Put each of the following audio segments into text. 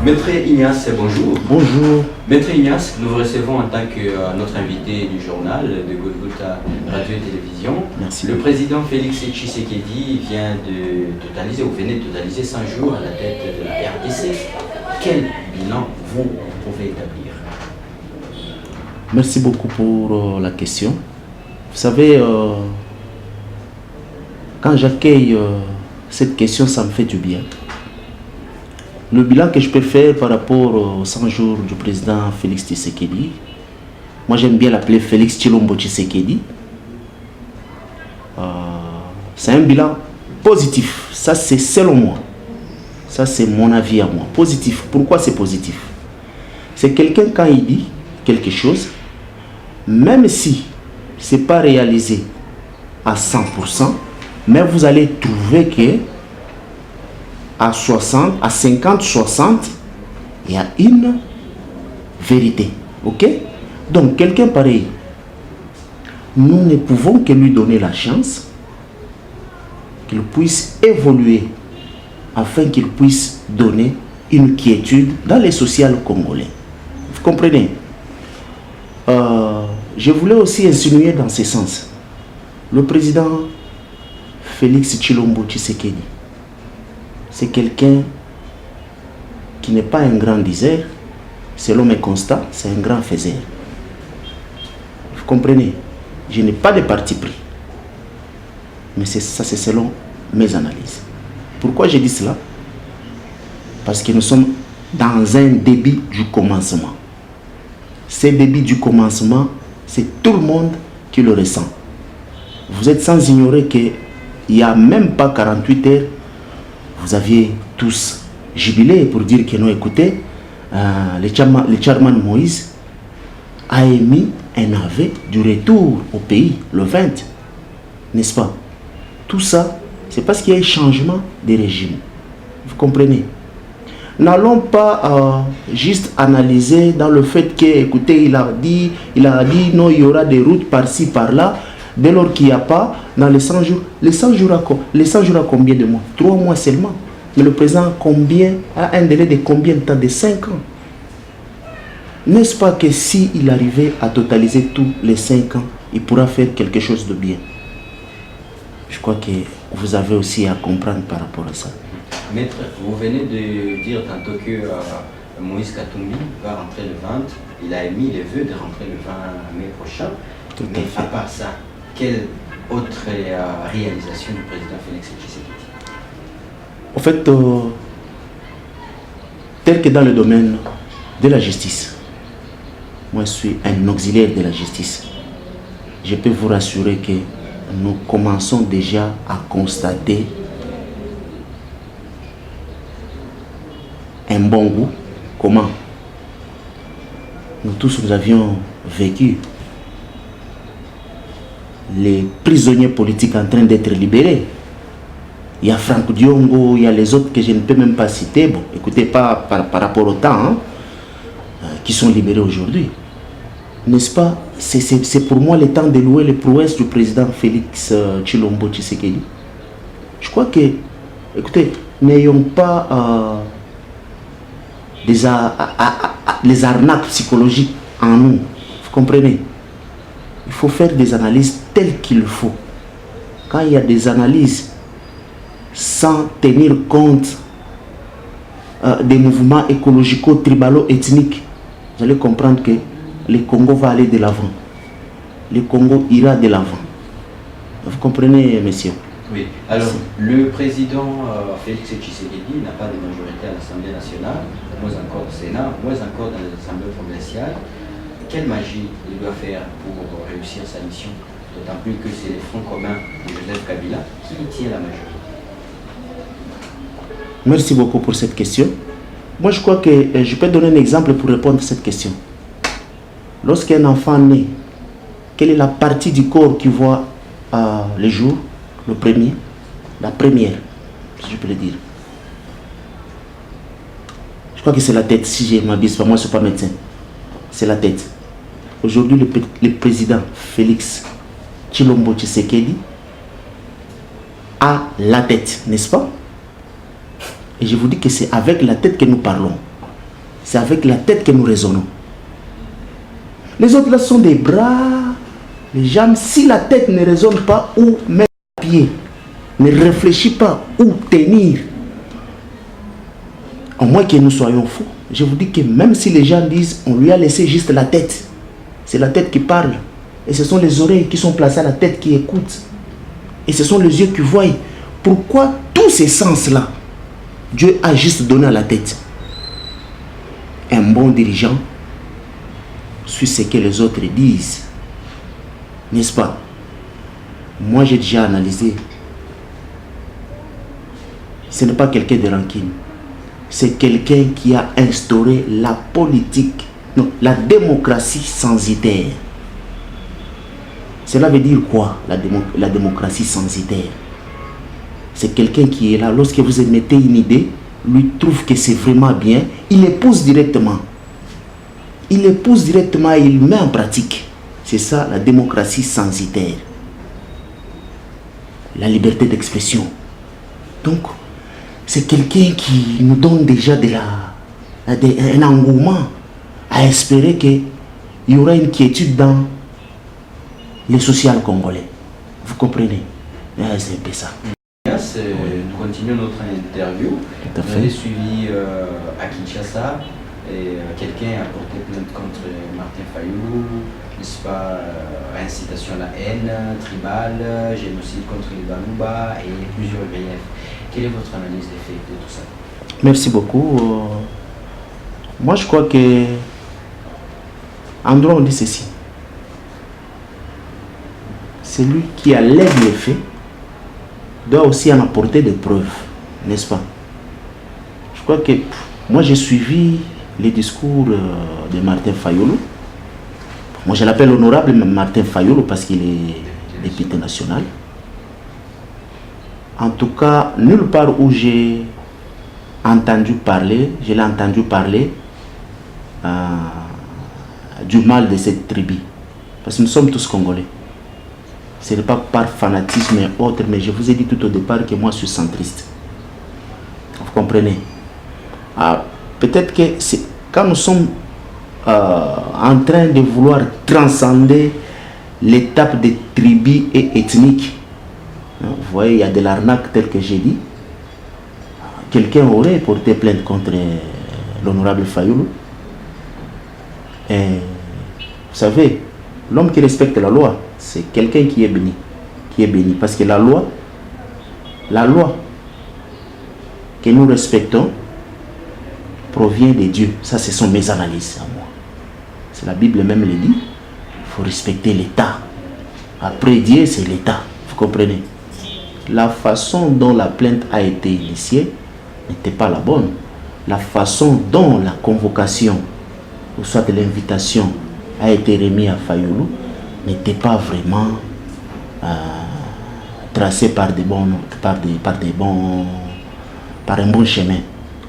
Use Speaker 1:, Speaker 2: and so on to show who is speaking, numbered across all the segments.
Speaker 1: Maître Ignace, bonjour.
Speaker 2: Bonjour.
Speaker 1: Maître Ignace, nous vous recevons en tant que notre invité du journal de Golgotha Radio et Télévision.
Speaker 2: Merci.
Speaker 1: Le président Félix Tshisekedi vient de totaliser, ou venait de totaliser 100 jours à la tête de la RDC. Quel bilan vous pouvez établir?
Speaker 2: Merci beaucoup pour la question. Vous savez, quand j'accueille cette question, ça me fait du bien. Le bilan que je peux faire par rapport aux 100 jours du président Félix Tshisekedi, moi j'aime bien l'appeler Félix Tshilombo Tshisekedi. C'est un bilan positif. Ça c'est selon moi. Ça c'est mon avis à moi. Positif. Pourquoi c'est positif? C'est quelqu'un quand il dit quelque chose, même si ce n'est pas réalisé à 100%, mais vous allez trouver que à 60, à 50, 60, il y a une vérité. Ok? Donc, quelqu'un pareil, nous ne pouvons que lui donner la chance qu'il puisse évoluer afin qu'il puisse donner une quiétude dans les sociales congolais. Vous comprenez? Je voulais aussi insinuer dans ce sens. Le président Félix Tshilombo Tshisekedi, c'est quelqu'un qui n'est pas un grand diseur, selon mes constats, c'est un grand faiseur. Vous comprenez? Je n'ai pas de parti pris. Mais ça, c'est selon mes analyses. Pourquoi je dis cela? Parce que nous sommes dans un début du commencement. Ce début du commencement, c'est tout le monde qui le ressent. Vous êtes sans ignorer qu'il n'y a même pas 48 heures, vous aviez tous jubilé pour dire que non, écoutez, le chairman Moïse a émis un avis du retour au pays le 20, n'est-ce pas? Tout ça, c'est parce qu'il y a un changement de régime. Vous comprenez? N'allons pas juste analyser dans le fait que, écoutez, il a dit non, il y aura des routes par-ci, par-là. Dès lors qu'il n'y a pas, dans les 100 jours, les 100 jours à combien de mois? 3 mois seulement. Mais le président a un délai de combien de temps? De 5 ans. N'est-ce pas que s'il arrivait à totaliser tous les 5 ans, il pourra faire quelque chose de bien? Je crois que vous avez aussi à comprendre par rapport à ça.
Speaker 1: Maître, vous venez de dire tantôt que Moïse Katumbi va rentrer le 20. Il a émis le vœu de rentrer le 20 mai prochain.
Speaker 2: Tout
Speaker 1: Mais
Speaker 2: à fait.
Speaker 1: à part ça, quelle autre réalisation du président Félix Tshisekedi?
Speaker 2: En fait, tel que dans le domaine de la justice, moi je suis un auxiliaire de la justice. Je peux vous rassurer que nous commençons déjà à constater un bon goût. Comment? Nous tous, nous avions vécu les prisonniers politiques en train d'être libérés. Il y a Franck Diongo, il y a les autres que je ne peux même pas citer. Bon, écoutez, pas par rapport au temps, qui sont libérés aujourd'hui. N'est-ce pas? C'est pour moi le temps de louer les prouesses du président Félix Tshilombo Tshisekedi. Je crois que, écoutez, n'ayons pas les arnaques psychologiques en nous. Vous comprenez? Il faut faire des analyses telles qu'il faut. Quand il y a des analyses sans tenir compte des mouvements écologico-tribalo-ethniques, vous allez comprendre que le Congo va aller de l'avant. Le Congo ira de l'avant. Vous comprenez, messieurs?
Speaker 1: Oui. Alors, le président Félix Tshisekedi n'a pas de majorité à l'Assemblée nationale, moins encore au Sénat, moins encore dans les assemblées provinciales. Quelle magie il doit faire pour réussir sa mission? D'autant plus que c'est le Front commun de Joseph Kabila qui tient la majorité.
Speaker 2: Merci beaucoup pour cette question. Moi, je crois que je peux donner un exemple pour répondre à cette question. Lorsqu'un enfant naît, quelle est la partie du corps qui voit le jour? Le premier, la première, si je peux le dire. Je crois que c'est la tête, si je m'abuse pas, moi je ne suis pas médecin. C'est la tête. Aujourd'hui, le président Félix Tshilombo Tshisekedi a la tête, n'est-ce pas? Et je vous dis que c'est avec la tête que nous parlons. c'est avec la tête que nous raisonnons. Les autres là sont des bras, les jambes. Si la tête ne raisonne pas où mettre pied, ne réfléchit pas où tenir, à moins que nous soyons fous, je vous dis que même si les gens disent on lui a laissé juste la tête, c'est la tête qui parle. Et ce sont les oreilles qui sont placées à la tête qui écoutent. Et ce sont les yeux qui voient. Pourquoi tous ces sens-là, Dieu a juste donné à la tête? Un bon dirigeant suit ce que les autres disent. N'est-ce pas? Moi, j'ai déjà analysé. Ce n'est pas quelqu'un de rancune. C'est quelqu'un qui a instauré la politique, non, la démocratie censitaire. Cela veut dire quoi, la démocratie censitaire? C'est quelqu'un qui est là, lorsque vous émettez une idée, lui trouve que c'est vraiment bien, il épouse directement. Il épouse directement et il met en pratique. C'est ça la démocratie censitaire. La liberté d'expression. Donc, c'est quelqu'un qui nous donne déjà un engouement à espérer qu'il y aura une quiétude dans les social congolais. Vous comprenez? C'est un peu ça.
Speaker 1: Nous continuons notre interview. Vous avez suivi à Kinshasa et quelqu'un a porté plainte contre Martin Fayulu, n'est-ce pas, incitation à la haine tribale, génocide contre les Baluba et plusieurs griefs. Quelle est votre analyse des faits de tout ça?
Speaker 2: Merci beaucoup. Moi je crois que en droit on dit ceci. Celui qui allègue les faits doit aussi en apporter des preuves, n'est-ce pas? Je crois que moi j'ai suivi les discours de Martin Fayulu. Moi je l'appelle honorable Martin Fayulu parce qu'il est député national. En tout cas, nulle part où j'ai entendu parler, je l'ai entendu parler du mal de cette tribu. Parce que nous sommes tous Congolais. Ce n'est pas par fanatisme et autres, mais je vous ai dit tout au départ que moi je suis centriste. Vous comprenez? Peut-être que quand nous sommes en train de vouloir transcender l'étape des tribus et ethniques, vous voyez, il y a de l'arnaque tel que j'ai dit. Quelqu'un aurait porté plainte contre l'honorable Fayulu. Et vous savez, l'homme qui respecte la loi, c'est quelqu'un qui est béni. Qui est béni. Parce que la loi que nous respectons provient de Dieu. Ça, ce sont mes analyses à moi. C'est la Bible même le dit. Il faut respecter l'État. Après Dieu, c'est l'État. Vous comprenez? La façon dont la plainte a été initiée n'était pas la bonne. La façon dont la convocation, ou soit l'invitation, a été remise à Fayulu n'était pas vraiment tracée par un bon chemin.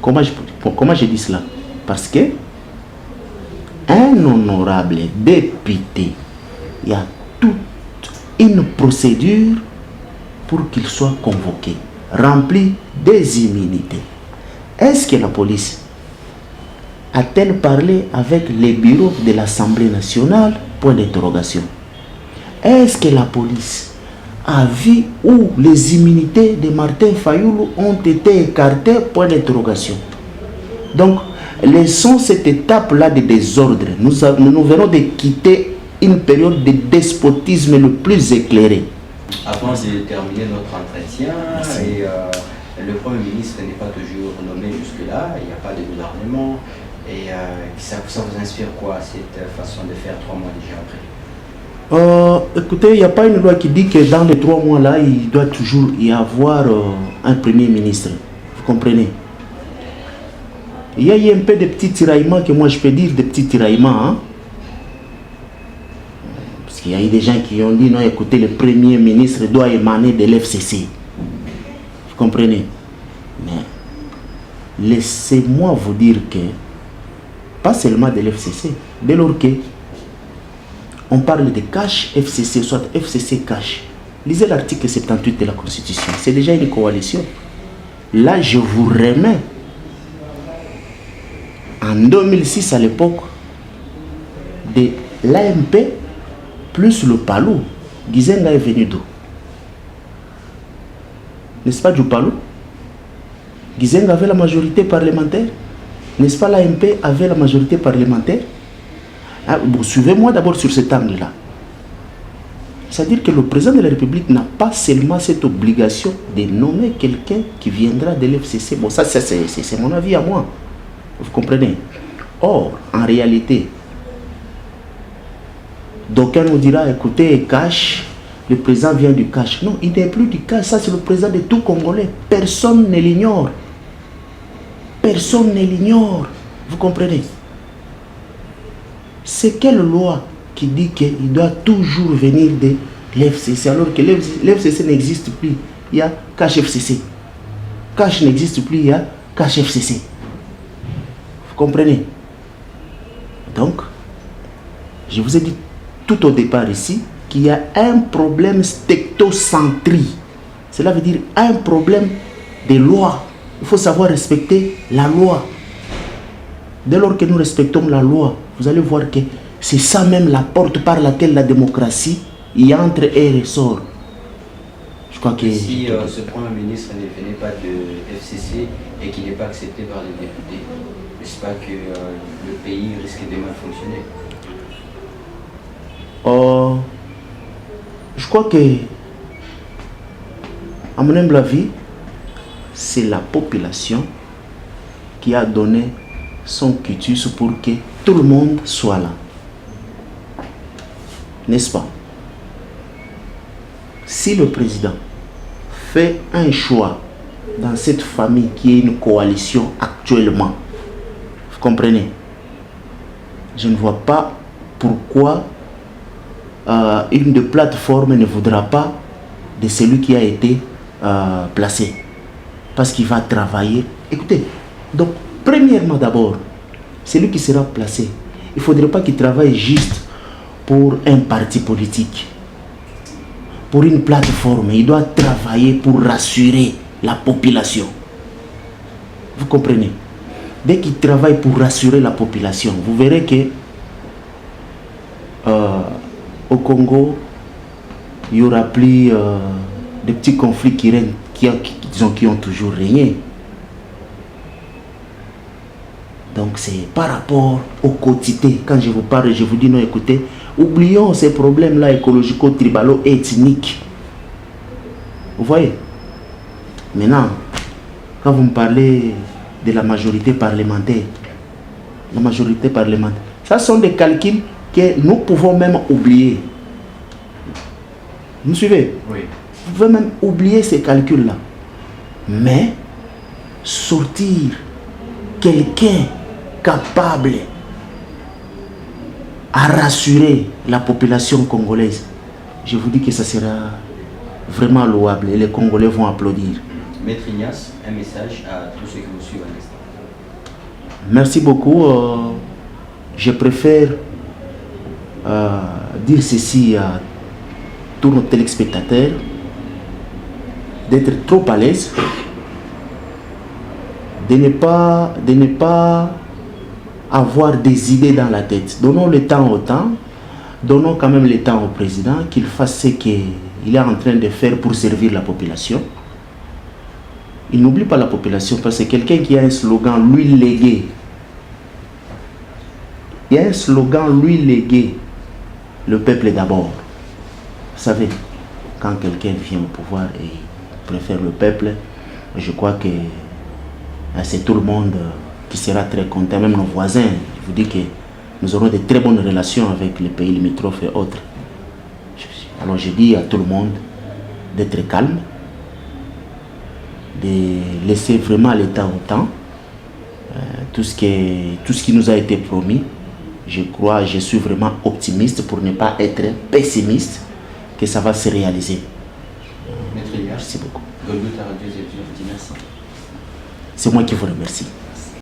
Speaker 2: Comment je dis cela? Parce que un honorable député, il y a toute une procédure pour qu'il soit convoqué, rempli des immunités. Est-ce que la police a-t-elle parlé avec les bureaux de l'Assemblée nationale? Point d'interrogation. Est-ce que la police a vu où les immunités de Martin Fayulu ont été écartées? Point d'interrogation. Donc, laissons cette étape-là de désordre. Nous venons de quitter une période de despotisme le plus éclairé.
Speaker 1: Avant de terminer notre entretien, et, le Premier ministre n'est pas toujours nommé jusque-là, il n'y a pas de gouvernement. Et ça vous inspire quoi, cette façon de faire 3 mois déjà après?
Speaker 2: Écoutez, il n'y a pas une loi qui dit que dans les 3 mois-là, il doit toujours y avoir un Premier ministre. Vous comprenez? Il y a eu un peu de petits tiraillements que moi je peux dire, des petits tiraillements. Hein? Parce qu'il y a eu des gens qui ont dit, non, écoutez, le Premier ministre doit émaner de l'FCC. Vous comprenez? Mais laissez-moi vous dire que, pas seulement de l'FCC, dès lors que on parle de cash FCC, soit FCC cash, lisez l'article 78 de la Constitution, c'est déjà une coalition. Là, je vous remets en 2006 à l'époque de l'AMP plus le PALU. Gizenga est venu d'où? N'est-ce pas du PALU? Gizenga avait la majorité parlementaire. N'est-ce pas l'AMP avait la majorité parlementaire? Ah, bon, suivez-moi d'abord sur cet angle-là. C'est-à-dire que le président de la République n'a pas seulement cette obligation de nommer quelqu'un qui viendra de l'FCC. Bon, ça c'est mon avis à moi. Vous comprenez? Or, en réalité, d'aucuns nous dira, écoutez, cash, le président vient du cash. Non, il n'est plus du cash, ça c'est le président de tout Congolais. Personne ne l'ignore. Personne ne l'ignore. Vous comprenez? C'est quelle loi qui dit qu'il doit toujours venir de l'FCC alors que l'FCC n'existe plus? Il y a cash FCC. Cash n'existe plus, il y a cash FCC. Vous comprenez? Donc, je vous ai dit tout au départ ici qu'il y a un problème stectocentrie. Cela veut dire un problème de loi. Il faut savoir respecter la loi. Dès lors que nous respectons la loi, vous allez voir que c'est ça même la porte par laquelle la démocratie y entre et ressort. Je crois que...
Speaker 1: Si ce Premier ministre ne venait pas de FCC et qu'il n'est pas accepté par les députés, n'est-ce pas que le pays risque de mal fonctionner?
Speaker 2: Je crois que, à mon humble avis, c'est la population qui a donné son quitus pour que tout le monde soit là. N'est-ce pas? Si le président fait un choix dans cette famille qui est une coalition actuellement, vous comprenez? Je ne vois pas pourquoi une de plateforme ne voudra pas de celui qui a été placé. Parce qu'il va travailler. Écoutez, donc, premièrement d'abord, celui qui sera placé, il ne faudrait pas qu'il travaille juste pour un parti politique, pour une plateforme. Il doit travailler pour rassurer la population. Vous comprenez? Dès qu'il travaille pour rassurer la population, vous verrez que au Congo, il n'y aura plus de petits conflits qui règnent, qui ont toujours régné. Donc c'est par rapport au quotidien. Quand je vous parle, je vous dis non, écoutez, oublions ces problèmes-là écologico-tribalo-ethniques. Vous voyez? Maintenant, quand vous me parlez de la majorité parlementaire, ça sont des calculs que nous pouvons même oublier. Vous me suivez?
Speaker 1: Oui.
Speaker 2: Vous pouvez même oublier ces calculs-là. Mais sortir quelqu'un capable à rassurer la population congolaise, je vous dis que ça sera vraiment louable et les Congolais vont applaudir.
Speaker 1: Maître Ignace, un message à tous ceux qui vous suivent à l'instant.
Speaker 2: Merci beaucoup. Je préfère dire ceci à tous nos téléspectateurs, d'être trop à l'aise, de ne pas avoir des idées dans la tête. Donnons le temps au temps, donnons quand même le temps au président qu'il fasse ce qu'il est en train de faire pour servir la population. Il n'oublie pas la population parce que quelqu'un qui a un slogan lui légué, il y a un slogan lui légué, le peuple d'abord. Vous savez, quand quelqu'un vient au pouvoir et préfère le peuple, je crois que c'est tout le monde qui sera très content, même nos voisins. Je vous dis que nous aurons de très bonnes relations avec les pays limitrophes et autres. Alors je dis à tout le monde d'être calme, de laisser vraiment l'État au temps. Tout ce qui nous a été promis, je suis vraiment optimiste pour ne pas être pessimiste que ça va se réaliser.
Speaker 1: Maître Ignace,
Speaker 2: merci beaucoup.
Speaker 1: Golgotha Radio, merci.
Speaker 2: C'est moi qui vous remercie.